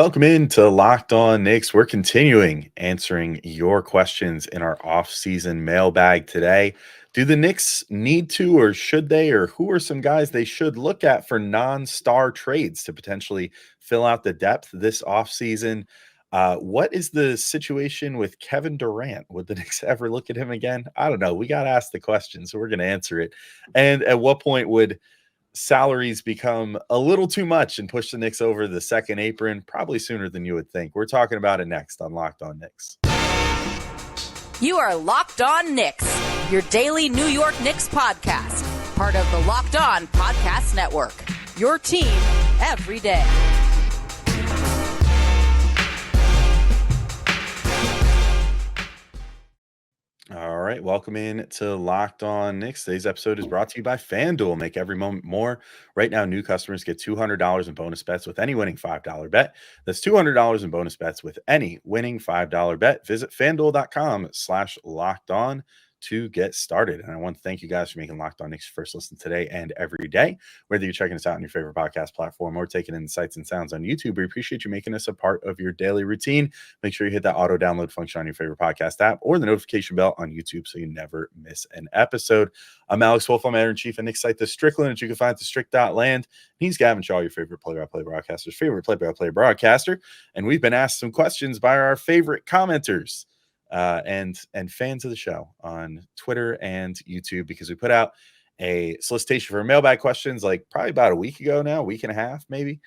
Welcome into Locked On Knicks. We're continuing answering your questions in our off-season mailbag today. Do the Knicks need to, or should they, or who are some guys they should look at for non-star trades to potentially fill out the depth this offseason? What is the situation with Kevin Durant? Would the Knicks ever look at him again? I don't know. We got to ask the question, so we're going to answer it. And at what point would salaries become a little too much and push the Knicks over the second apron? Probably sooner than you would think. We're talking about it next on Locked On Knicks. You are Locked On Knicks, your daily New York Knicks podcast, part of the Locked On Podcast Network, your team every day. All right, welcome in to Locked On Knicks. Today's episode is brought to you by FanDuel. Make every moment more. Right now, new customers get $200 in bonus bets with any winning $5 bet. That's $200 in bonus bets with any winning $5 bet. Visit FanDuel.com/LockedOn to get started. And I want to thank you guys for making Locked On Knicks your first listen today and every day. Whether you're checking us out on your favorite podcast platform or taking in the sights and sounds on YouTube, we appreciate you making us a part of your daily routine. Make sure you hit that auto download function on your favorite podcast app or the notification bell on YouTube so you never miss an episode. I'm Alex Wolfe. I'm editor-in-chief at Knicks site The Strickland, that you can find at thestrick.land. He's Gavin Schall, your favorite play-by-play broadcaster's favorite play-by-play broadcaster. And we've been asked some questions by our favorite commenters and fans of the show on Twitter and YouTube, because we put out a solicitation for mailbag questions like probably about a week ago now, week and a half maybe.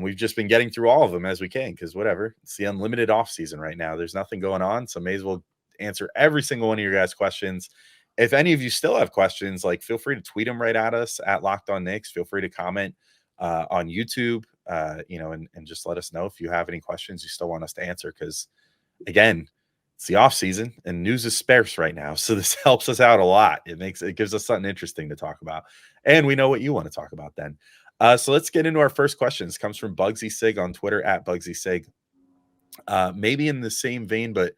We've just been getting through all of them as we can, because whatever, it's the unlimited off season right now. There's nothing going on, so may as well answer every single one of your guys' questions. If any of you still have questions, like, feel free to tweet them right at us at Locked On Knicks. Feel free to comment on YouTube, and just let us know if you have any questions you still want us to answer, because again, it's the off season and news is sparse right now. So this helps us out a lot. It gives us something interesting to talk about. And we know what you want to talk about then. So let's get into our first question. This comes from Bugsy Sig on Twitter at Bugsy Sig. Maybe in the same vein, but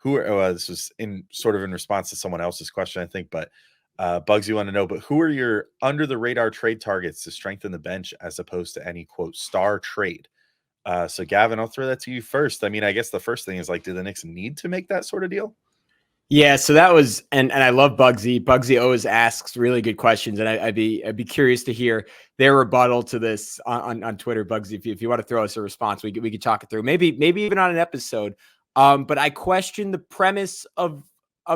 this was in response to someone else's question, I think, but Bugsy want to know, but who are your under the radar trade targets to strengthen the bench as opposed to any quote star trade? So Gavin, I'll throw that to you first. I mean, I guess the first thing is, like, do the Knicks need to make that sort of deal? Yeah, so that was, and I love Bugsy. Bugsy always asks really good questions, and I'd be curious to hear their rebuttal to this on Twitter. Bugsy, if you want to throw us a response, we could talk it through. Maybe even on an episode. But I question the premise of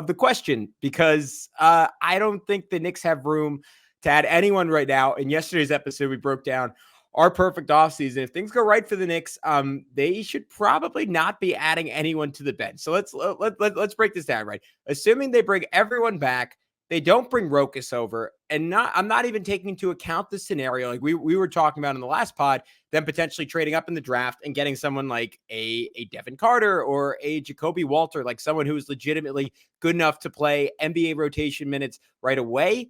the question, because I don't think the Knicks have room to add anyone right now. In yesterday's episode, we broke down our perfect offseason. If things go right for the Knicks, they should probably not be adding anyone to the bench. So let's break this down, right? Assuming they bring everyone back, they don't bring Rokas over, and I'm not even taking into account the scenario like we were talking about in the last pod, them potentially trading up in the draft and getting someone like a Devin Carter or a Jacoby Walter, like someone who is legitimately good enough to play NBA rotation minutes right away.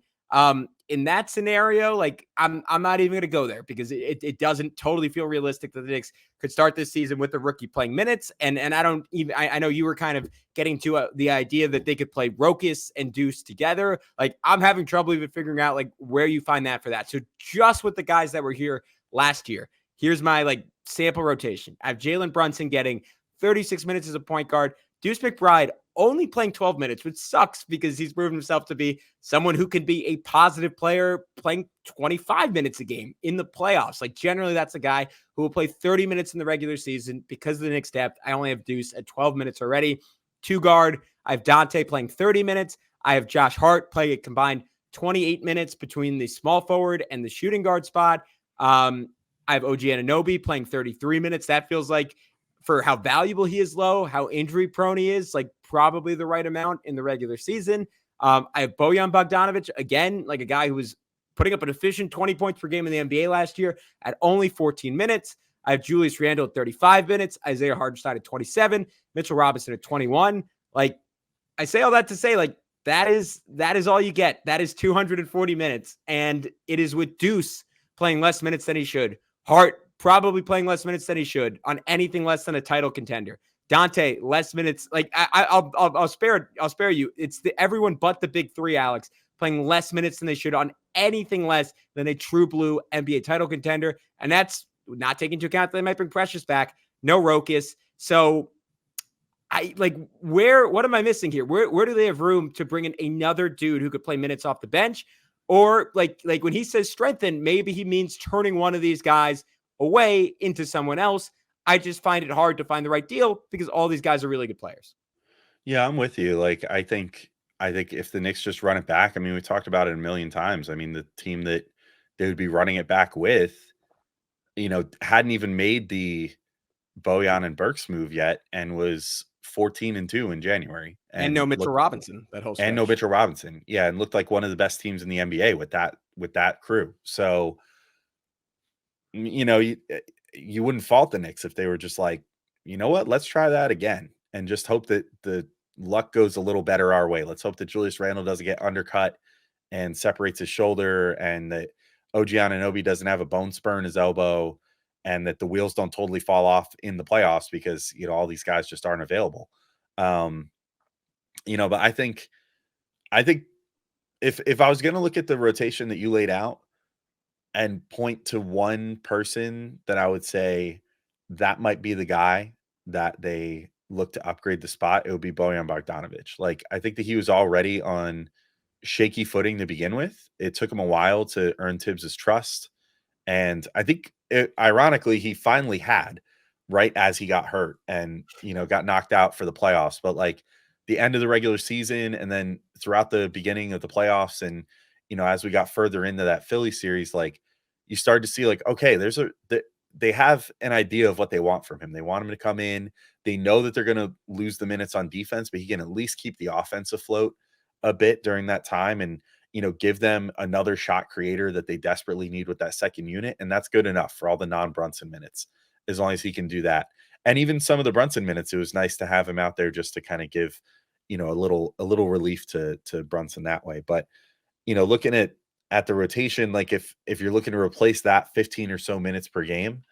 In that scenario, like I'm not even going to go there, because it doesn't totally feel realistic that the Knicks could start this season with a rookie playing minutes. And I know you were kind of getting to the idea that they could play Rokas and Deuce together. Like, I'm having trouble even figuring out like where you find that for that. So just with the guys that were here last year, here's my like sample rotation. I have Jalen Brunson getting 36 minutes as a point guard. Deuce McBride only playing 12 minutes, which sucks because he's proven himself to be someone who can be a positive player, playing 25 minutes a game in the playoffs. Like, generally, that's a guy who will play 30 minutes in the regular season. Because of the Knicks' depth, I only have Deuce at 12 minutes already. Two guard, I have Dante playing 30 minutes. I have Josh Hart playing a combined 28 minutes between the small forward and the shooting guard spot. I have OG Anunoby playing 33 minutes. That feels like, for how valuable he is low, how injury prone he is, like probably the right amount in the regular season. I have Bojan Bogdanovic, again, like a guy who was putting up an efficient 20 points per game in the NBA last year at only 14 minutes. I have Julius Randle at 35 minutes, Isaiah Hartenstein at 27, Mitchell Robinson at 21. Like, I say all that to say, like, that is all you get. That is 240 minutes. And it is with Deuce playing less minutes than he should. Hart probably playing less minutes than he should on anything less than a title contender. Dante, less minutes. Like, I'll spare you. It's everyone but the big three, Alex, playing less minutes than they should on anything less than a true blue NBA title contender. And that's not taking into account that they might bring Precious back. no Rokas. So what am I missing here? Where do they have room to bring in another dude who could play minutes off the bench? Or like when he says strengthen, maybe he means turning one of these guys away into someone else. I just find it hard to find the right deal because all these guys are really good players. Yeah, I'm with you. Like, I think if the Knicks just run it back, I mean, we talked about it a million times. I mean, the team that they would be running it back with, hadn't even made the Bojan and Burks move yet and was 14-2 in January. And no Mitchell Robinson that whole stretch. And no Mitchell Robinson. Yeah, and looked like one of the best teams in the NBA with that crew. So, you wouldn't fault the Knicks if they were just like, you know what, let's try that again and just hope that the luck goes a little better our way. Let's hope that Julius Randle doesn't get undercut and separates his shoulder, and that OG Anunoby doesn't have a bone spur in his elbow, and that the wheels don't totally fall off in the playoffs because, all these guys just aren't available. But I think if I was going to look at the rotation that you laid out and point to one person that I would say that might be the guy that they look to upgrade the spot, it would be Bojan Bogdanovic. Like, I think that he was already on shaky footing to begin with. It took him a while to earn Tibbs's trust. And I think, ironically, he finally had right as he got hurt and, got knocked out for the playoffs. But like the end of the regular season and then throughout the beginning of the playoffs and, as we got further into that Philly series, like you started to see like, okay, they have an idea of what they want from him. They want him to come in. They know that they're going to lose the minutes on defense, but he can at least keep the offense afloat a bit during that time and, give them another shot creator that they desperately need with that second unit. And that's good enough for all the non-Brunson minutes, as long as he can do that. And even some of the Brunson minutes, it was nice to have him out there just to kind of give, a little relief to Brunson that way. But, looking at the rotation, like if you're looking to replace that 15 or so minutes per game,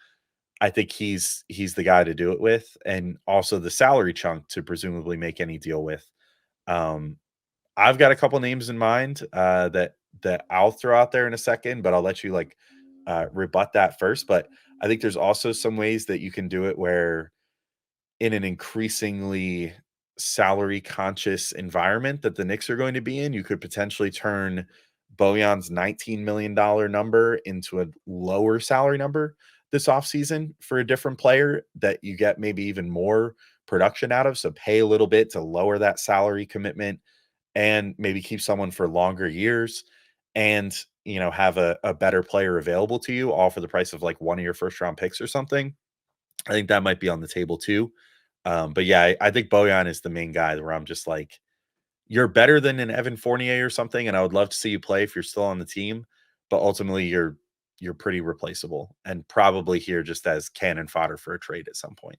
I think he's the guy to do it with. And also the salary chunk to presumably make any deal with. I've got a couple names in mind that I'll throw out there in a second, but I'll let you rebut that first. But I think there's also some ways that you can do it where in an increasingly salary conscious environment that the Knicks are going to be in, you could potentially turn Bojan's $19 million number into a lower salary number this offseason for a different player that you get maybe even more production out of. So pay a little bit to lower that salary commitment and maybe keep someone for longer years and, have a better player available to you, all for the price of like one of your first round picks or something. I think that might be on the table too. But yeah, I think Bojan is the main guy where I'm just like, you're better than an Evan Fournier or something. And I would love to see you play if you're still on the team, but ultimately you're pretty replaceable and probably here just as cannon fodder for a trade at some point.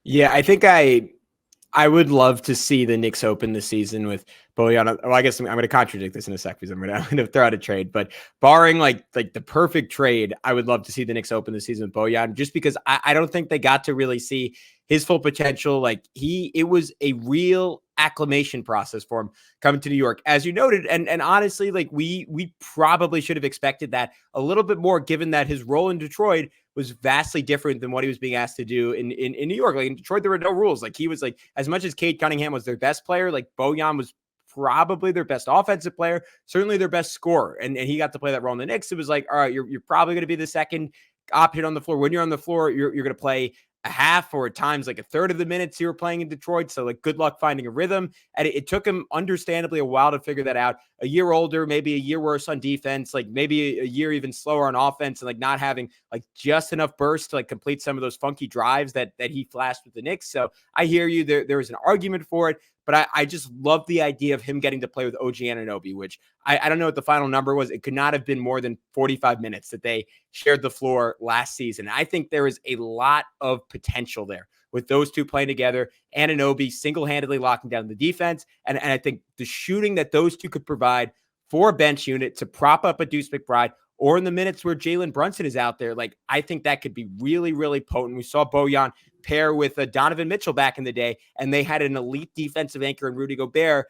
Yeah, I think I would love to see the Knicks open the season with Bojan. Well, I guess I'm going to contradict this in a sec because I'm going to throw out a trade. But barring like the perfect trade, I would love to see the Knicks open the season with Bojan, just because I don't think they got to really see his full potential. Like it was a real acclimation process for him coming to New York, as you noted. And honestly, like we probably should have expected that a little bit more, given that his role in Detroit was vastly different than what he was being asked to do in New York. Like in Detroit, there were no rules. Like he was like, as much as Cade Cunningham was their best player, like Bojan was probably their best offensive player, certainly their best scorer. And he got to play that role in the Knicks. It was like, all right, you're probably going to be the second option on the floor. When you're on the floor, you're going to play a half or at times like a third of the minutes you were playing in Detroit. So like good luck finding a rhythm. And it took him understandably a while to figure that out. A year older, maybe a year worse on defense, like maybe a year even slower on offense and like not having like just enough burst to like complete some of those funky drives that he flashed with the Knicks. So I hear you. There is an argument for it, but I just love the idea of him getting to play with OG Anunoby, which I don't know what the final number was. It could not have been more than 45 minutes that they shared the floor last season. I think there is a lot of potential there with those two playing together. Anunoby single-handedly locking down the defense. And I think the shooting that those two could provide for a bench unit to prop up a Deuce McBride, or in the minutes where Jalen Brunson is out there, like I think that could be really, really potent. We saw Bojan pair with Donovan Mitchell back in the day, and they had an elite defensive anchor in Rudy Gobert.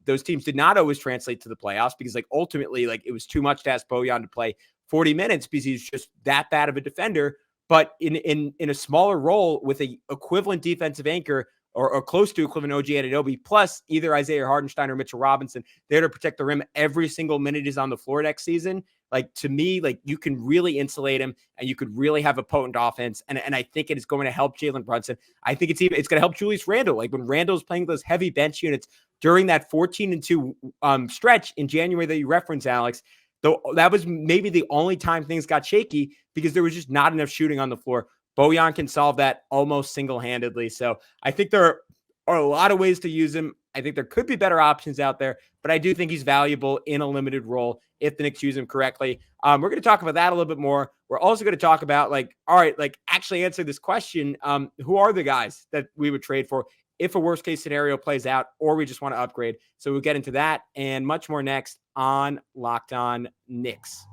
Those teams did not always translate to the playoffs because like ultimately like it was too much to ask Bojan to play 40 minutes because he's just that bad of a defender. but in a smaller role with a equivalent defensive anchor or close to equivalent OG Anunoby, plus either Isaiah Hardenstein or Mitchell Robinson, there to protect the rim every single minute he's on the floor next season. Like, to me, like, you can really insulate him and you could really have a potent offense. And I think it is going to help Jalen Brunson. I think it's going to help Julius Randle. Like, when Randle's playing those heavy bench units during that 14-2 stretch in January that you referenced, Alex, though that was maybe the only time things got shaky because there was just not enough shooting on the floor. Bojan can solve that almost single-handedly. So I think there are a lot of ways to use him. I think there could be better options out there, but I do think he's valuable in a limited role if the Knicks use him correctly. We're going to talk about that a little bit more. We're also going to talk about, like, all right, like, actually answer this question. Who are the guys that we would trade for if a worst case scenario plays out, or we just want to upgrade? So we'll get into that and much more next on Locked On Knicks.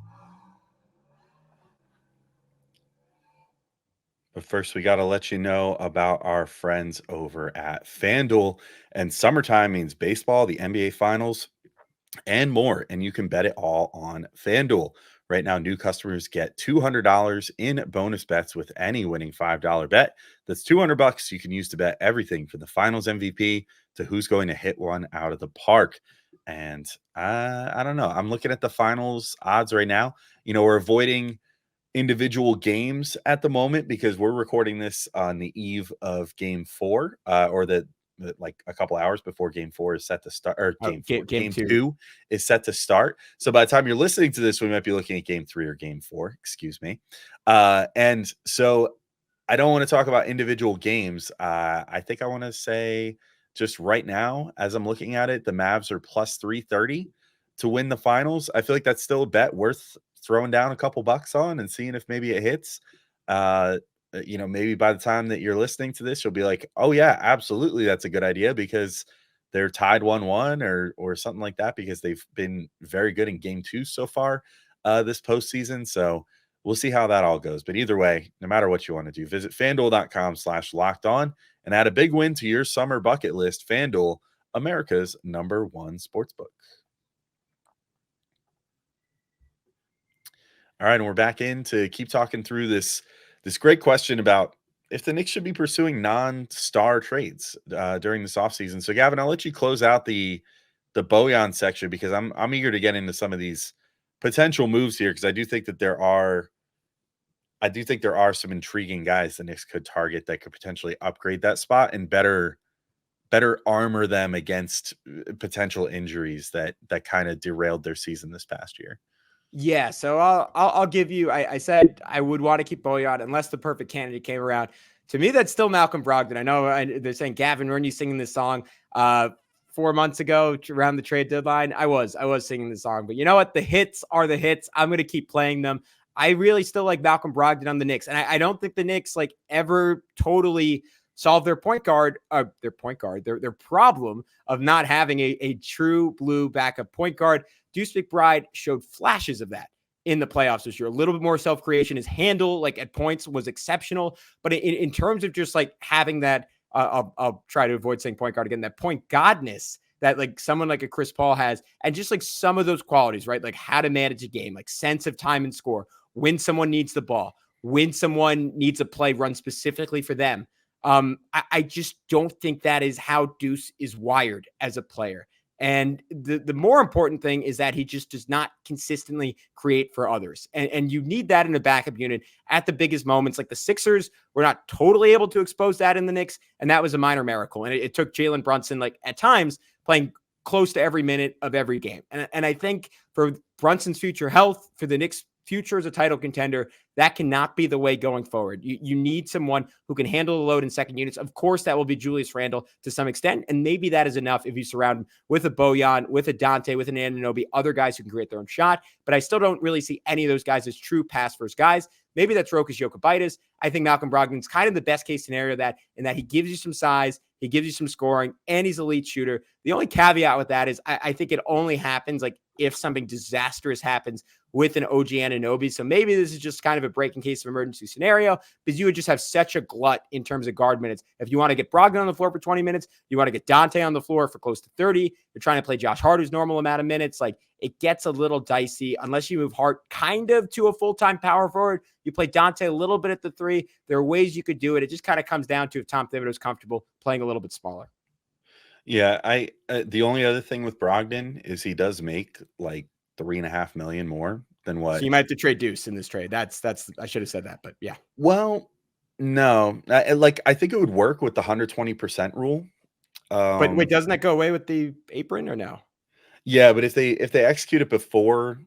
But first, we got to let you know about our friends over at FanDuel. And summertime means baseball, the NBA Finals, and more. And you can bet it all on FanDuel. Right now, new customers get $200 in bonus bets with any winning $5 bet. That's $200 you can use to bet everything from the Finals MVP to who's going to hit one out of the park. And I don't know. I'm looking at the Finals odds right now. You know, we're avoiding individual games at the moment because we're recording this on the eve of game 4 or the like a couple hours before game 4 is set to start, or game 2 is set to start. So by the time you're listening to this, we might be looking at game 3 or game 4, excuse me. And so I don't want to talk about individual games. I think I want to say just right now, as I'm looking at it, the Mavs are plus 330 to win the Finals. I feel like that's still a bet worth throwing down a couple bucks on and seeing if maybe it hits. You know, maybe by the time that you're listening to this, you'll be like, oh yeah, absolutely, that's a good idea because they're tied 1-1 or something like that, because they've been very good in game 2 so far this postseason. So we'll see how that all goes. But either way, no matter what you want to do, visit FanDuel.com/lockedon and add a big win to your summer bucket list. FanDuel, America's #1 sportsbook. All right, and we're back in to keep talking through this great question about if the Knicks should be pursuing non-star trades during this offseason. So, Gavin, I'll let you close out the Bojan section because I'm eager to get into some of these potential moves here, because I do think there are some intriguing guys the Knicks could target that could potentially upgrade that spot and better armor them against potential injuries that kind of derailed their season this past year. Yeah, so I'll give you. I said I would want to keep Bojan unless the perfect candidate came around. To me, that's still Malcolm Brogdon. I know they're saying, Gavin, weren't you singing this song 4 months ago around the trade deadline? I was singing the song, but you know what? The hits are the hits. I'm going to keep playing them. I really still like Malcolm Brogdon on the Knicks, and I don't think the Knicks like ever totally solve their their problem of not having a true blue backup point guard. Deuce McBride showed flashes of that in the playoffs this year. A little bit more self-creation. His handle, like at points, was exceptional. But in terms of just like having that, I'll try to avoid saying point guard again, that point godness that like someone like a Chris Paul has, and just like some of those qualities, right? Like how to manage a game, like sense of time and score, when someone needs the ball, when someone needs a play run specifically for them. I just don't think that is how Deuce is wired as a player. And the more important thing is that he just does not consistently create for others. And you need that in a backup unit at the biggest moments. Like the Sixers were not totally able to expose that in the Knicks, and that was a minor miracle. And it took Jalen Brunson, like at times, playing close to every minute of every game. And I think for Brunson's future health, for the Knicks' future as a title contender, that cannot be the way going forward. You need someone who can handle the load in second units. Of course, that will be Julius Randle to some extent, and maybe that is enough if you surround him with a Bojan, with a Dante, with an Anunoby, other guys who can create their own shot. But I still don't really see any of those guys as true pass-first guys. Maybe that's Rokas Jokubaitis. I think Malcolm Brogdon's kind of the best case scenario in that he gives you some size, he gives you some scoring, and he's a elite shooter. The only caveat with that is I think it only happens like if something disastrous happens with an OG Anunoby. So maybe this is just kind of a break in case of emergency scenario, because you would just have such a glut in terms of guard minutes. If you want to get Brogdon on the floor for 20 minutes, you want to get Dante on the floor for close to 30. You're trying to play Josh Hart's normal amount of minutes. Like, it gets a little dicey unless you move Hart kind of to a full-time power forward. You play Dante a little bit at the 3. There are ways you could do it. It just kind of comes down to if Tom Thibodeau is comfortable playing a little bit smaller. Yeah, the only other thing with Brogdon is he does make like $3.5 million more than what. So you might have to trade Deuce in this trade. That's I should have said that, but yeah. Well, no, I think it would work with the 120% rule. But wait, doesn't that go away with the apron or no? Yeah, but if they execute it before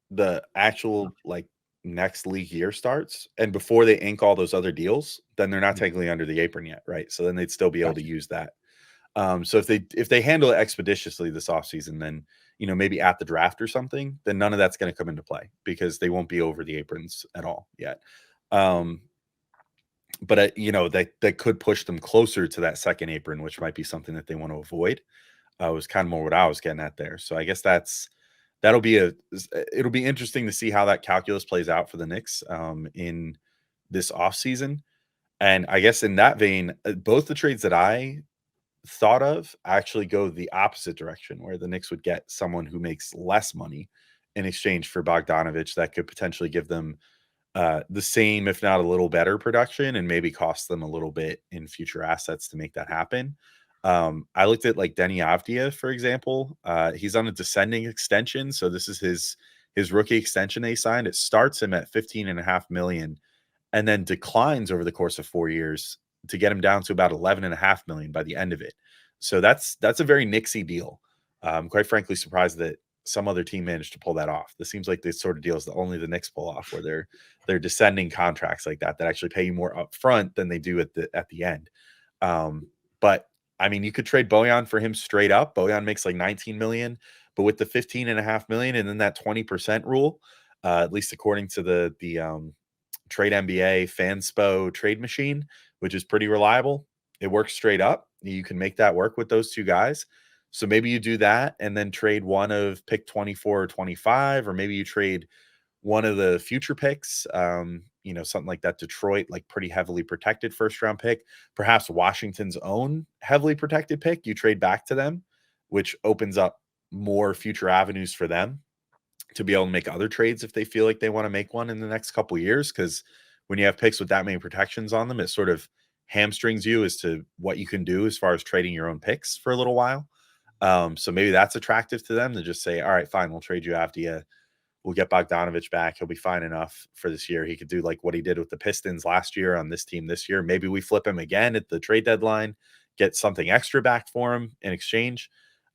the actual like next league year starts and before they ink all those other deals, then they're not technically under the apron yet, right? So then they'd still be able to use that. So if they handle it expeditiously this offseason, then maybe at the draft or something, then none of that's going to come into play because they won't be over the aprons at all yet. But that could push them closer to that second apron, which might be something that they want to avoid. Was kind of more what I was getting at there. So I guess it'll be interesting to see how that calculus plays out for the Knicks in this offseason. And I guess in that vein, both the trades that I thought of actually go the opposite direction, where the Knicks would get someone who makes less money in exchange for Bogdanovic that could potentially give them the same, if not a little better production, and maybe cost them a little bit in future assets to make that happen. I looked at like Denny Avdia, for example. He's on a descending extension. So this is his rookie extension they signed. It starts him at $15.5 million and then declines over the course of 4 years to get him down to about $11.5 million by the end of it. So that's a very Knicksy deal. I'm quite frankly surprised that some other team managed to pull that off. This seems like the sort of deals that only the Knicks pull off, where they're descending contracts like that actually pay you more upfront than they do at the end. But I mean, you could trade Bojan for him straight up. Bojan makes like $19 million, but with the $15.5 million and then that 20% rule, at least according to the Trade NBA Fanspo trade machine, which is pretty reliable, it works straight up. You can make that work with those two guys. So maybe you do that and then trade one of pick 24 or 25, or maybe you trade one of the future picks, something like that Detroit, like pretty heavily protected first round pick, perhaps Washington's own heavily protected pick, you trade back to them, which opens up more future avenues for them to be able to make other trades if they feel like they want to make one in the next couple of years. Because when you have picks with that many protections on them, it sort of hamstrings you as to what you can do as far as trading your own picks for a little while. So maybe that's attractive to them to just say, all right, fine, we'll trade you Avdia. We'll get Bogdanovic back. He'll be fine enough for this year. He could do like what he did with the Pistons last year on this team this year. Maybe we flip him again at the trade deadline, get something extra back for him in exchange.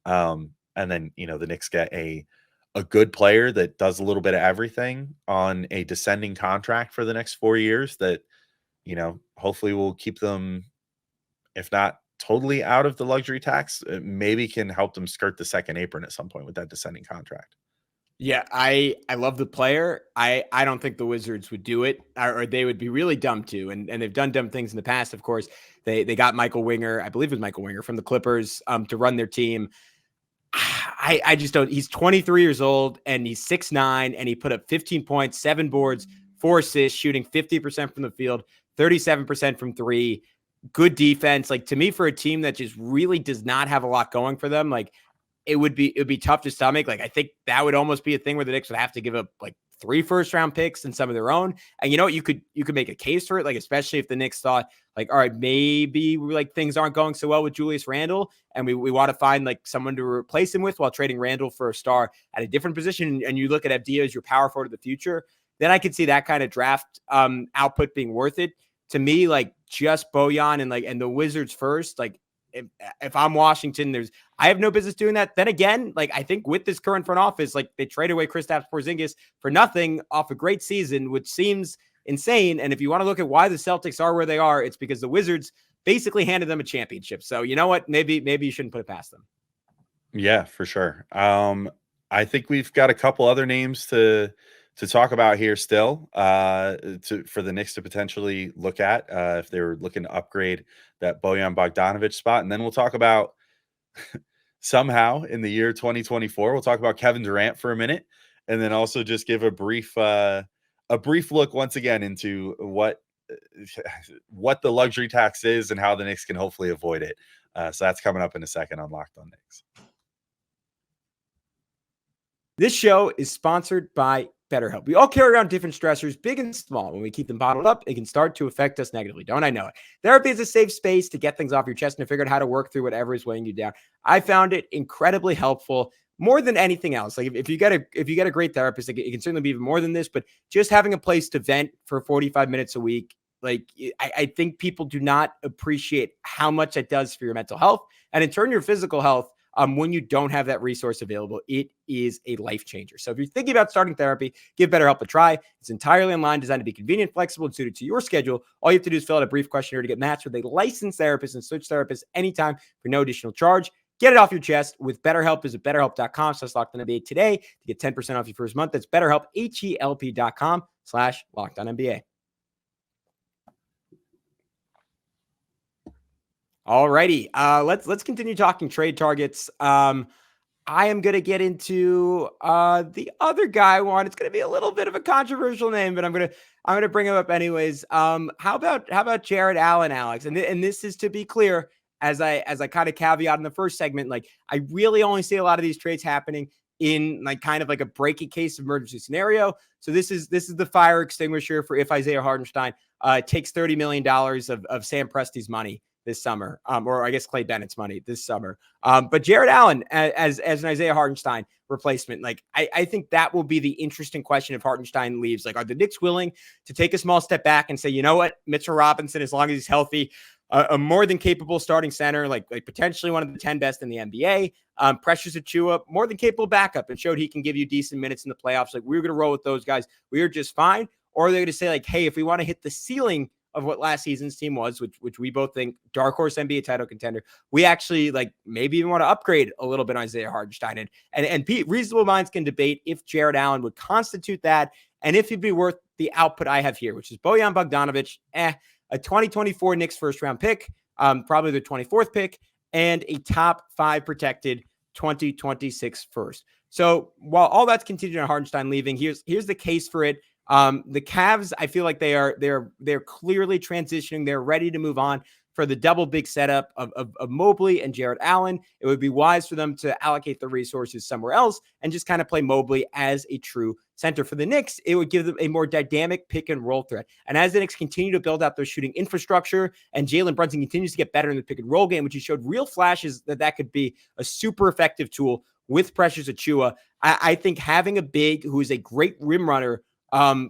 And then, the Knicks get a good player that does a little bit of everything on a descending contract for the next 4 years that, hopefully will keep them, if not totally out of the luxury tax, maybe can help them skirt the second apron at some point with that descending contract. Yeah, I love the player. I don't think the Wizards would do it, or they would be really dumb to. And they've done dumb things in the past. Of course, they got Michael Winger, I believe it was Michael Winger from the Clippers, to run their team. I just don't. He's 23 years old and he's 6'9", and he put up 15 points, 7 boards, 4 assists, shooting 50% from the field, 37% from 3. Good defense. Like, to me, for a team that just really does not have a lot going for them, like, it would be tough to stomach. Like, I think that would almost be a thing where the Knicks would have to give up like 3 first-round picks and some of their own. And you know what? You could make a case for it, like, especially if the Knicks thought, like, all right, maybe like things aren't going so well with Julius Randle, and we want to find like someone to replace him with while trading Randle for a star at a different position. And you look at Avdia as your power forward of the future, then I could see that kind of draft output being worth it. To me, like, just Bojan and the Wizards first, like, if I'm Washington, I have no business doing that. Then again, like, I think with this current front office, like, they trade away Kristaps Porzingis for nothing off a great season, which seems insane. And if you want to look at why the Celtics are where they are, it's because the Wizards basically handed them a championship. So you know what? Maybe you shouldn't put it past them. Yeah, for sure. I think we've got a couple other names to talk about here still for the Knicks to potentially look at if they were looking to upgrade that Bojan Bogdanovic spot. And then we'll talk about somehow in the year 2024. We'll talk about Kevin Durant for a minute, and then also just give a brief look once again into what the luxury tax is and how the Knicks can hopefully avoid it. So that's coming up in a second on Locked On Knicks. This show is sponsored by BetterHelp. We all carry around different stressors, big and small. When we keep them bottled up, it can start to affect us negatively. Don't I know it? Therapy is a safe space to get things off your chest and to figure out how to work through whatever is weighing you down. I found it incredibly helpful, more than anything else. Like if you get a great therapist, like it can certainly be even more than this, but just having a place to vent for 45 minutes a week, like I think people do not appreciate how much it does for your mental health and in turn your physical health. When you don't have that resource available, it is a life changer. So if you're thinking about starting therapy, give BetterHelp a try. It's entirely online, designed to be convenient, flexible, and suited to your schedule. All you have to do is fill out a brief questionnaire to get matched with a licensed therapist and switch therapists anytime for no additional charge. Get it off your chest with BetterHelp. Visit BetterHelp.com/LockedOnNBA today to get 10% off your first month. That's BetterHelp, HELP.com/LockedOnNBA. All righty. Let's continue talking trade targets. I am going to get into the other guy one. It's going to be a little bit of a controversial name, but I'm going to bring him up anyways. How about Jared Allen, Alex? And this is to be clear, as I kind of caveat in the first segment, like I really only see a lot of these trades happening in like kind of like a breaking case emergency scenario. So this is the fire extinguisher for if Isaiah Hartenstein takes $30 million of Sam Presti's money this summer, or I guess Clay Bennett's money this summer. But Jared Allen as an Isaiah Hartenstein replacement, like I think that will be the interesting question if Hartenstein leaves. Like, are the Knicks willing to take a small step back and say, you know what, Mitchell Robinson, as long as he's healthy, a more than capable starting center, like potentially one of the 10 best in the NBA. Precious Achiuwa, more than capable backup, and showed he can give you decent minutes in the playoffs. Like, we're going to roll with those guys. We are just fine. Or are they going to say, like, hey, if we want to hit the ceiling of what last season's team was, which we both think dark horse NBA title contender, we actually like maybe even want to upgrade a little bit on Isaiah Hartenstein. And reasonable minds can debate if Jared Allen would constitute that and if he'd be worth the output I have here, which is Bojan Bogdanovic, a 2024 Knicks first round pick, probably the 24th pick, and a top 5 protected 2026 first. So while all that's contingent on Hartenstein leaving, here's the case for it. The Cavs, I feel like they're clearly transitioning. They're ready to move on for the double big setup of Mobley and Jared Allen. It would be wise for them to allocate the resources somewhere else and just kind of play Mobley as a true center. For the Knicks, it would give them a more dynamic pick and roll threat. And as the Knicks continue to build out their shooting infrastructure and Jalen Brunson continues to get better in the pick and roll game, which he showed real flashes that could be a super effective tool with Precious Achiuwa, I think having a big who is a great rim runner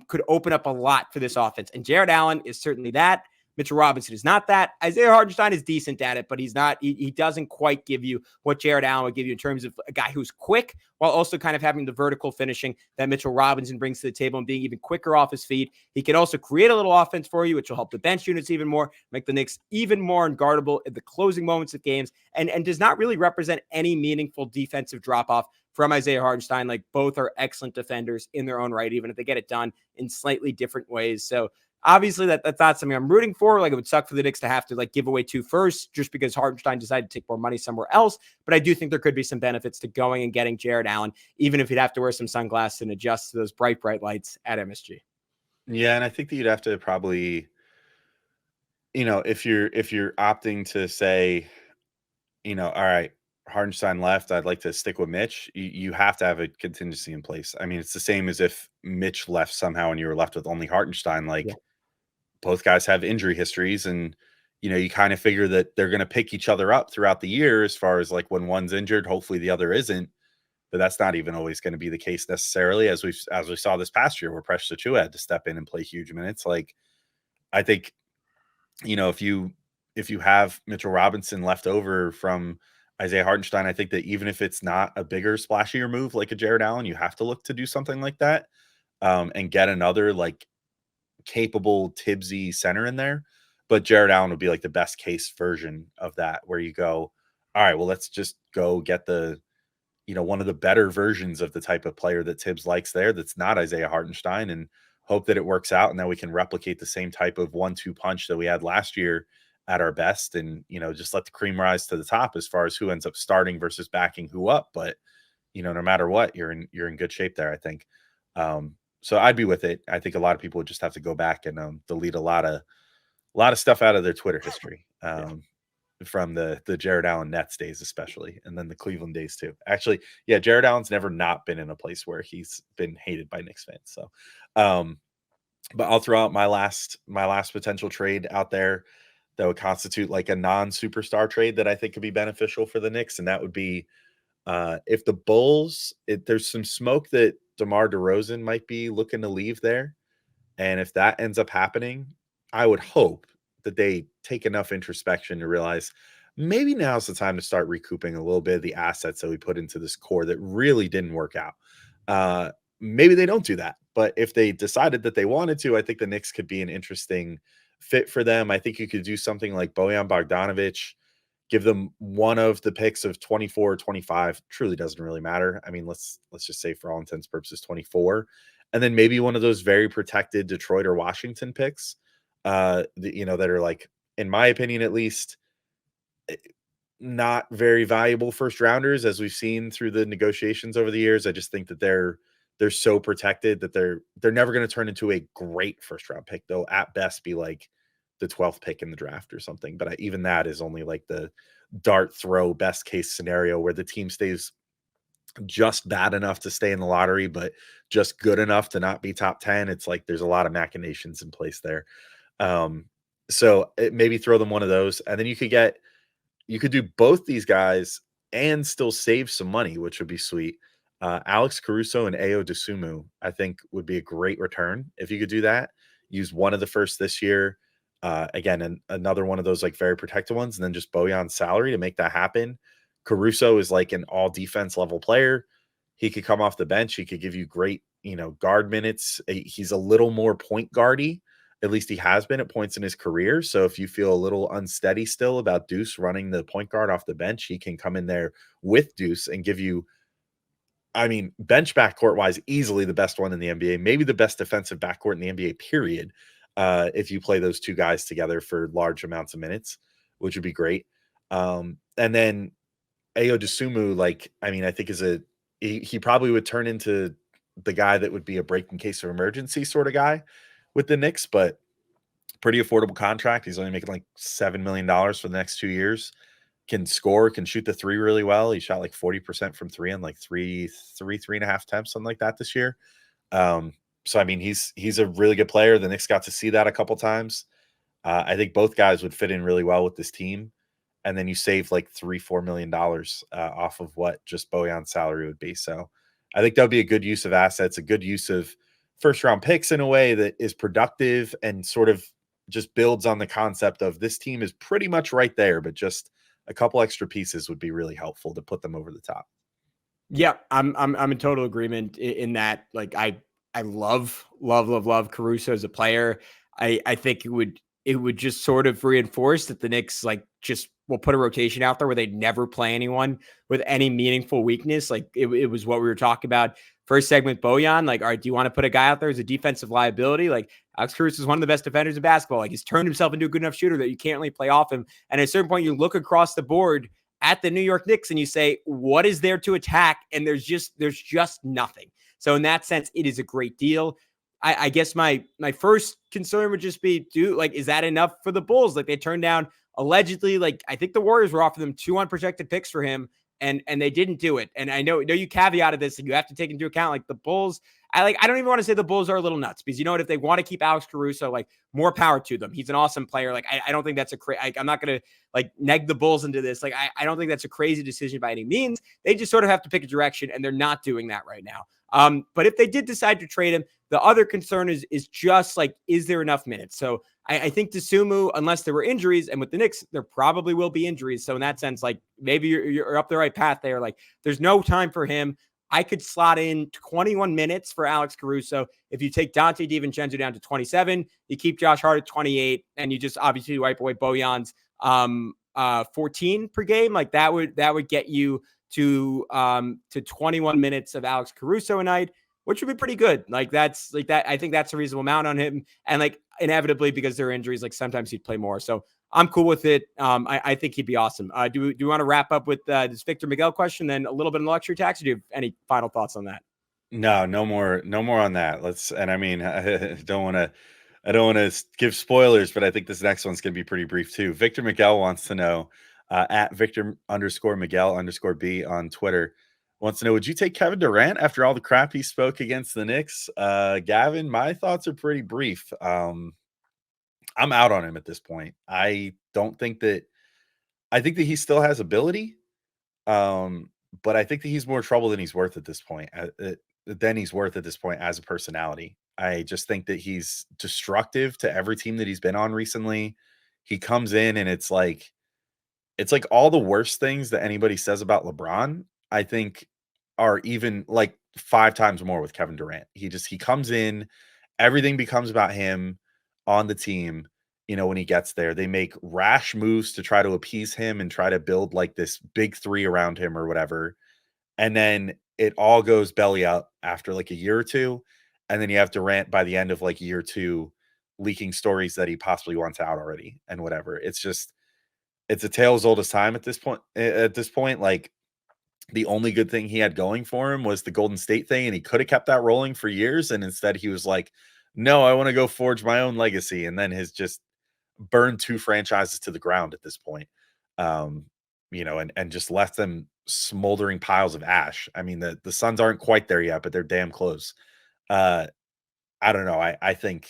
could open up a lot for this offense. And Jared Allen is certainly that. Mitchell Robinson is not that. Isaiah Hartenstein is decent at it, but he's not. He doesn't quite give you what Jared Allen would give you in terms of a guy who's quick while also kind of having the vertical finishing that Mitchell Robinson brings to the table and being even quicker off his feet. He can also create a little offense for you, which will help the bench units even more, make the Knicks even more unguardable at the closing moments of games, and does not really represent any meaningful defensive drop-off from Isaiah Hartenstein. Like, both are excellent defenders in their own right, even if they get it done in slightly different ways. So obviously that's not something I'm rooting for. Like, it would suck for the Knicks to have to like give away 2 firsts just because Hartenstein decided to take more money somewhere else. But I do think there could be some benefits to going and getting Jared Allen, even if he'd have to wear some sunglasses and adjust to those bright lights at MSG. Yeah, and I think that you'd have to probably, if you're opting to say, all right, Hartenstein left, I'd like to stick with Mitch, you have to have a contingency in place. I mean, it's the same as if Mitch left somehow and you were left with only Hartenstein. Like, both guys have injury histories, and you kind of figure that they're going to pick each other up throughout the year as far as like when one's injured, hopefully the other isn't. But that's not even always going to be the case necessarily, as we saw this past year where Precious Achiuwa had to step in and play huge minutes. Like, I think, if you have Mitchell Robinson left over from Isaiah Hartenstein, I think that even if it's not a bigger, splashier move like a Jared Allen, you have to look to do something like that and get another like capable Tibbsy center in there. But Jared Allen would be like the best case version of that, where you go, all right, well, let's just go get the, one of the better versions of the type of player that Tibbs likes there that's not Isaiah Hartenstein, and hope that it works out and that we can replicate the same type of 1-2 punch that we had last year at our best, and just let the cream rise to the top as far as who ends up starting versus backing who up. But no matter what, you're in good shape there, I think. So I'd be with it. I think a lot of people would just have to go back and delete a lot of stuff out of their Twitter history. From the Jared Allen Nets days, especially, and then the Cleveland days too. Actually, yeah, Jared Allen's never not been in a place where he's been hated by Knicks fans. So, but I'll throw out my last potential trade out there that would constitute like a non-superstar trade that I think could be beneficial for the Knicks, and that would be if the Bulls. There's some smoke that DeMar DeRozan might be looking to leave there, and if that ends up happening, I would hope that they take enough introspection to realize maybe now's the time to start recouping a little bit of the assets that we put into this core that really didn't work out. Maybe they don't do that, but if they decided that they wanted to, I think the Knicks could be an interesting fit for them. I think you could do something like Bojan Bogdanovic, give them one of the picks of 24 or 25. Truly doesn't really matter. I mean, let's just say for all intents and purposes 24, and then maybe one of those very protected Detroit or Washington picks. That are, like, in my opinion, at least, not very valuable first rounders, as we've seen through the negotiations over the years. I just think that they're so protected that they're never going to turn into a great first round pick. They'll at best be like the 12th pick in the draft or something. But even that is only like the dart throw best case scenario where the team stays just bad enough to stay in the lottery, but just good enough to not be top 10. It's like there's a lot of machinations in place there. So maybe throw them one of those, and then you could do both these guys and still save some money, which would be sweet. Alex Caruso and Ayo Dosunmu, I think, would be a great return if you could do that. Use one of the first this year, again, and another one of those like very protected ones, and then just Bojan's salary to make that happen. Caruso is like an all defense level player. He could come off the bench. He could give you great, guard minutes. He's a little more point guardy. At least he has been at points in his career. So if you feel a little unsteady still about Deuce running the point guard off the bench, he can come in there with Deuce and give you, I mean, bench backcourt wise, easily the best one in the NBA, maybe the best defensive backcourt in the NBA, period. If you play those two guys together for large amounts of minutes, which would be great. And then Ayo Dosunmu, I think he probably would turn into the guy that would be a break in case of emergency sort of guy with the Knicks, but pretty affordable contract. He's only making like $7 million for the next 2 years. Can score, can shoot the three really well. He shot like 40% from three on like three and a half attempts, something like that this year. So I mean, he's a really good player. The Knicks got to see that a couple times. I think both guys would fit in really well with this team. And then you save like $3-4 million off of what just Bojan's salary would be. So I think that would be a good use of assets, a good use of first round picks in a way that is productive and sort of just builds on the concept of this team is pretty much right there, but just a couple extra pieces would be really helpful to put them over the top. Yeah, I'm in total agreement in that. Like I love Caruso as a player. I think it would just sort of reinforce that the Knicks like just will put a rotation out there where they never play anyone with any meaningful weakness. Like it was what we were talking about first segment, Bojan. Like, all right, do you want to put a guy out there as a defensive liability? Like Alex Caruso is one of the best defenders in basketball. Like he's turned himself into a good enough shooter that you can't really play off him. And at a certain point, you look across the board at the New York Knicks and you say, what is there to attack? And there's just nothing. So in that sense, it is a great deal. I guess my first concern would just be, is that enough for the Bulls? Like they turned down allegedly, like I think the Warriors were offering them 2 unprotected picks for him, and they didn't do it. And I know you caveated this, and you have to take into account like the Bulls. I don't even want to say the Bulls are a little nuts because if they want to keep Alex Caruso, like more power to them. He's an awesome player. Like I don't think that's I'm not gonna like neg the Bulls into this. Like I don't think that's a crazy decision by any means. They just sort of have to pick a direction, and they're not doing that right now. But if they did decide to trade him, the other concern is just like, is there enough minutes? So I think Dosunmu, unless there were injuries, and with the Knicks, there probably will be injuries. So in that sense, like maybe you're up the right path there. Like there's no time for him. I could slot in 21 minutes for Alex Caruso. If you take Dante DiVincenzo down to 27, you keep Josh Hart at 28, and you just obviously wipe away Bojan's 14 per game. Like that would get you to 21 minutes of Alex Caruso a night, which would be pretty good. Like that's like that. I think that's a reasonable amount on him. And like inevitably, because there are injuries, like sometimes he'd play more. So I'm cool with it. I think he'd be awesome. Do you want to wrap up with this Victor Miguel question, then a little bit in luxury tax? Or do you have any final thoughts on that? No more on that. And I mean, I don't want to give spoilers, but I think this next one's going to be pretty brief too. Victor Miguel wants to know, at Victor_Miguel_B on Twitter, wants to know, would you take Kevin Durant after all the crap he spoke against the Knicks? Gavin, my thoughts are pretty brief. I'm out on him at this point. I think that he still has ability. But I think that he's more trouble than he's worth at this point. As a personality. I just think that he's destructive to every team that he's been on recently. He comes in and it's like all the worst things that anybody says about LeBron, I think, are even like 5 times more with Kevin Durant. He comes in, everything becomes about him on the team. When he gets there, they make rash moves to try to appease him and try to build like this big three around him or whatever. And then it all goes belly up after like a year or two. And then you have Durant by the end of like year 2 leaking stories that he possibly wants out already and whatever. It's a tale as old as time at this point. Like, the only good thing he had going for him was the Golden State thing, and he could have kept that rolling for years. And instead he was like, no, I want to go forge my own legacy. And then has just burned 2 franchises to the ground at this point. And just left them smoldering piles of ash. I mean, the Suns aren't quite there yet, but they're damn close. I don't know. I think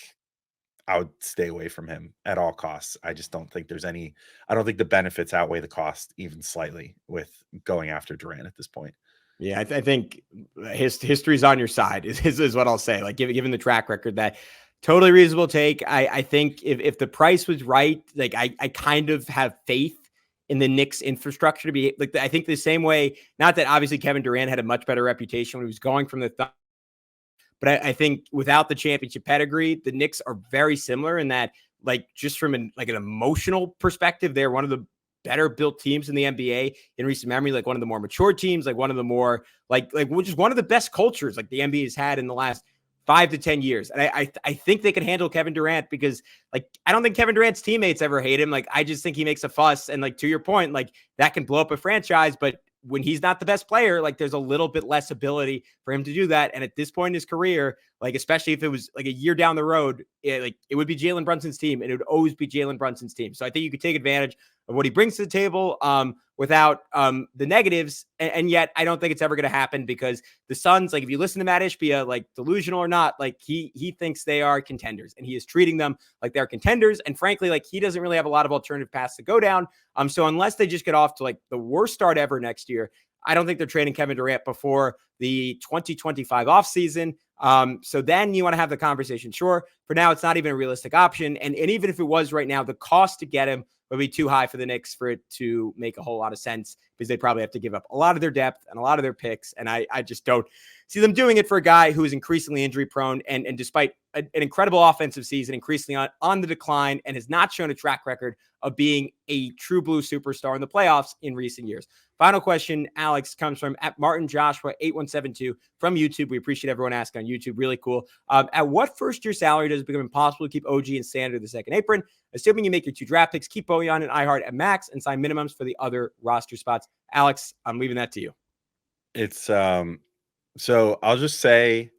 I would stay away from him at all costs. I just don't think I don't think the benefits outweigh the cost even slightly with going after Durant at this point. Yeah, I think history's on your side is what I'll say. Like, given the track record, that totally reasonable take. I think if the price was right, like I kind of have faith in the Knicks infrastructure to be like, I think the same way, not that obviously Kevin Durant had a much better reputation when he was going from the but I think without the championship pedigree, the Knicks are very similar in that, like, just from an emotional perspective, they're one of the better built teams in the NBA in recent memory, like one of the more mature teams, like one of the more which is one of the best cultures like the NBA has had in the last 5 to 10 years. And I think they can handle Kevin Durant because, like, I don't think Kevin Durant's teammates ever hate him. Like, I just think he makes a fuss. And, like, to your point, like, that can blow up a franchise, but when he's not the best player, like, there's a little bit less ability for him to do that. And at this point in his career, like, especially if it was like a year down the road, it would be Jalen Brunson's team, and it would always be Jalen Brunson's team. So I think you could take advantage of what he brings to the table without the negatives. And yet I don't think it's ever going to happen because the Suns, like, if you listen to Matt Ishbia, like, delusional or not, like, he thinks they are contenders, and he is treating them like they're contenders. And frankly, like, he doesn't really have a lot of alternative paths to go down. So unless they just get off to like the worst start ever next year, I don't think they're trading Kevin Durant before the 2025 offseason. So then you want to have the conversation. Sure. For now, it's not even a realistic option. And even if it was right now, the cost to get him would be too high for the Knicks for it to make a whole lot of sense, because they probably have to give up a lot of their depth and a lot of their picks. And I just don't see them doing it for a guy who is increasingly injury prone and despite an incredible offensive season, increasingly on the decline, and has not shown a track record of being a true blue superstar in the playoffs in recent years. Final question, Alex, comes from at Martin Joshua 8172 from YouTube. We appreciate everyone asking on YouTube. Really cool. At what first-year salary does it become impossible to keep OG and Standard the second apron? Assuming you make your 2 draft picks, keep Bojan and iHeart at max and sign minimums for the other roster spots. Alex, I'm leaving that to you. It's so I'll just say,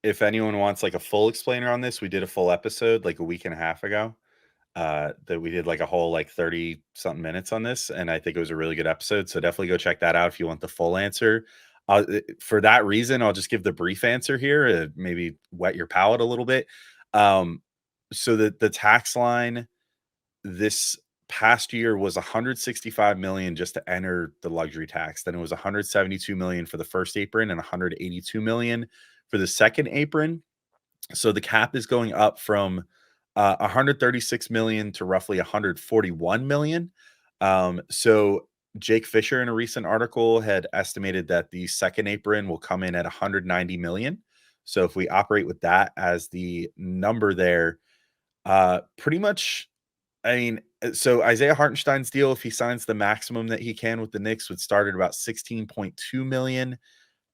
if anyone wants like a full explainer on this, we did a full episode like a week and a half ago. That we did like a whole like 30 something minutes on this, and I think it was a really good episode. So definitely go check that out if you want the full answer. For that reason, I'll just give the brief answer here, maybe wet your palate a little bit. So the tax line this past year was 165 million just to enter the luxury tax. Then it was 172 million for the first apron and 182 million for the second apron. So the cap is going up from 136 million to roughly 141 million. So Jake Fisher in a recent article had estimated that the second apron will come in at 190 million. So if we operate with that as the number there, pretty much, I mean, so Isaiah Hartenstein's deal, if he signs the maximum that he can with the Knicks, would start at about 16.2 million.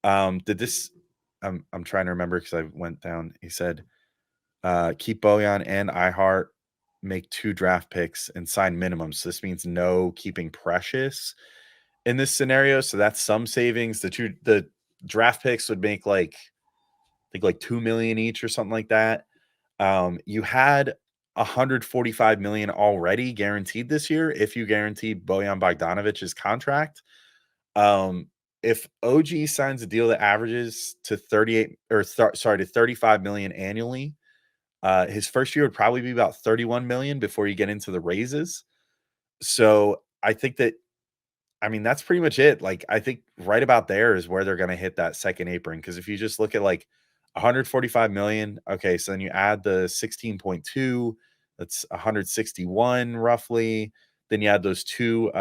I'm trying to remember because I went down. He said, keep Bojan and iHeart make 2 draft picks and sign minimums. So this means no keeping Precious in this scenario. So that's some savings. The draft picks would make like, I think like 2 million each or something like that. You had 145 million already guaranteed this year if you guaranteed Bojan Bogdanovic's contract. If OG signs a deal that averages to 35 million annually, his first year would probably be about 31 million before you get into the raises. So I think that, I mean, that's pretty much it. Like, I think right about there is where they're going to hit that second apron. Because if you just look at like 145 million, okay, so then you add the 16.2, that's 161 roughly. Then you add those two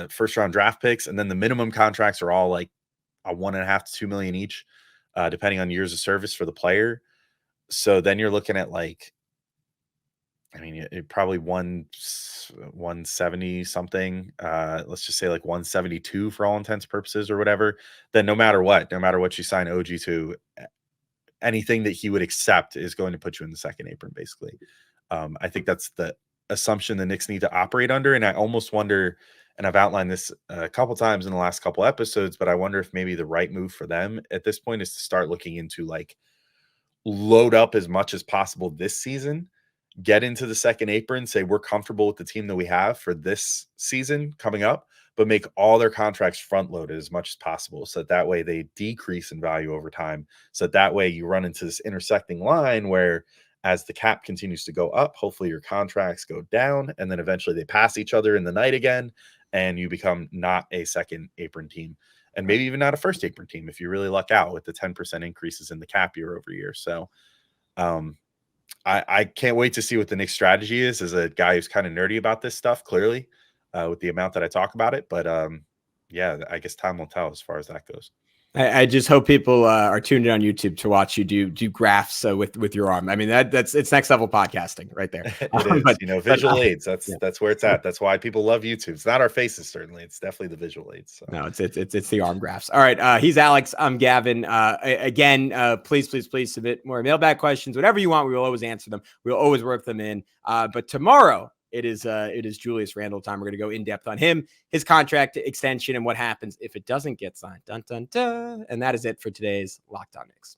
first round draft picks, and then the minimum contracts are all like a 1.5 to 2 million each, depending on years of service for the player. So then you're looking at like, I mean, it probably 170 something. Let's just say like 172 for all intents and purposes or whatever. Then no matter what you sign OG to, anything that he would accept is going to put you in the second apron, basically. I think that's the assumption the Knicks need to operate under. And I almost wonder, and I've outlined this a couple times in the last couple episodes, but I wonder if maybe the right move for them at this point is to start looking into like load up as much as possible this season, get into the second apron, say we're comfortable with the team that we have for this season coming up, but make all their contracts front loaded as much as possible. So that way they decrease in value over time. So that way you run into this intersecting line where as the cap continues to go up, hopefully your contracts go down, and then eventually they pass each other in the night again, and you become not a second apron team, and maybe even not a first apron team if you really luck out with the 10% increases in the cap year over year. So I can't wait to see what the Knicks strategy is as a guy who's kind of nerdy about this stuff, clearly, with the amount that I talk about it. But yeah, I guess time will tell as far as that goes. I just hope people are tuned in on YouTube to watch you do graphs with your arm. I mean, it's next level podcasting right there. It is, but, visual aids. That's where it's at. That's why people love YouTube. It's not our faces, certainly. It's definitely the visual aids. So. No, it's the arm graphs. All right, he's Alex. I'm Gavin. Again, please submit more mailbag questions, whatever you want. We will always answer them. We'll always work them in. But tomorrow, it is Julius Randle time. We're going to go in depth on him, his contract extension, and what happens if it doesn't get signed. Dun, dun, dun. And that is it for today's Locked On Knicks.